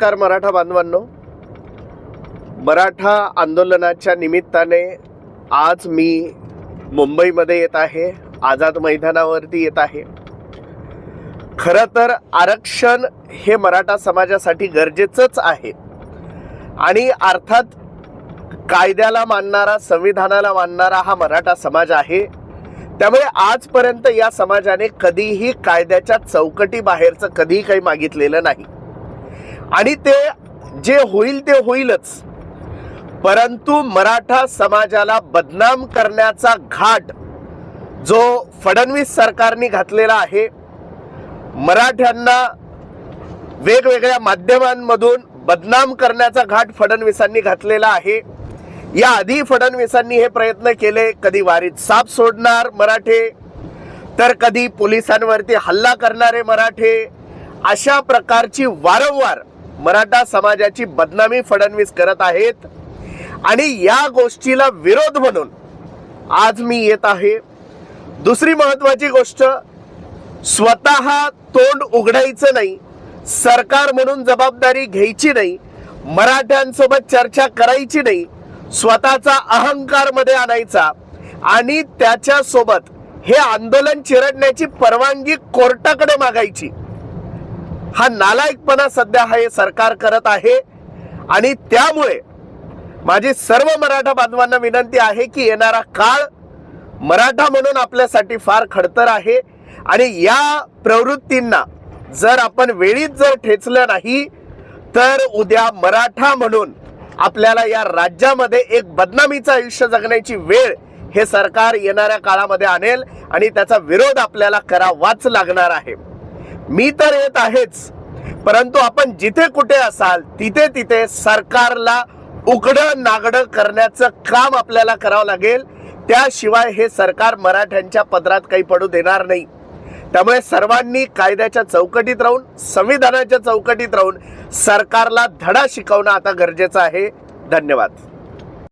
नमस्कार मराठा बांधवांनो, मराठा आंदोलनाच्या निमित्ताने आज मी मुंबईमध्ये येत आहे, आझाद मैदानावरती येत आहे। खरं तर आरक्षण हे मराठा समाजासाठी गरजेचंच आहे आणि अर्थात कायद्याला मानणारा, संविधानाला मानणारा हा मराठा समाज आहे। त्यामुळे आजपर्यंत या समाजाने कधीही कायद्याच्या चौकटी बाहेरचं कधीही काही मागितलेलं नाही आणि ते जे होईल ते होईलच। परंतु मराठा समाजाला बदनाम करण्याचा घाट जो फडणवीस सरकारने घातलेला आहे, मराठ्यांना वेगवेगळ्या माध्यमांमधून बदनाम करण्याचा घाट फडणवीसांनी घातलेला आहे। या आधी फडणवीसांनी हे प्रयत्न केले, कधी वारीत साप सोडणार मराठे, तर कधी पोलिसांवरती हल्ला करणारे मराठे, अशा प्रकारची वारंवार मराठा समाजाची बदनामी फडणवीस करत आहेत आणि या गोष्टीला विरोध म्हणून आज मी येत आहे। दुसरी महत्त्वाची गोष्ट, स्वतः तोंड उघडायचं नाही, सरकार म्हणून जबाबदारी घ्यायची नाही, मराठ्यांसोबत चर्चा करायची नाही, स्वतःचा अहंकार मध्ये आणायचा आणि त्याच्या सोबत हे आंदोलन चिरडण्याची परवानगी कोर्टाकडे मागायची, हा नालायकपणा सध्या हे सरकार करत आहे। आणि त्यामुळे माझी सर्व मराठा बांधवांना विनंती आहे की येणारा काळ मराठा म्हणून आपल्यासाठी फार खडतर आहे आणि या प्रवृत्तींना जर आपण वेळीच जर ठेचलं नाही तर उद्या मराठा म्हणून आपल्याला या राज्यामध्ये एक बदनामीचं आयुष्य जगण्याची वेळ हे सरकार येणाऱ्या काळामध्ये आणेल आणि त्याचा विरोध आपल्याला करावाच लागणार आहे। मी तर येत आहेच, परंतु आपण जिथे कुठे असाल तिथे तिथे सरकारला उघडं नागडं करण्याचं काम आपल्याला करावं लागेल, त्याशिवाय हे सरकार मराठ्यांच्या पदरात काही पडू देणार नाही। त्यामुळे सर्वांनी कायद्याच्या चौकटीत राहून, संविधानाच्या चौकटीत राहून सरकारला धडा शिकवणं आता गरजेचं आहे। धन्यवाद।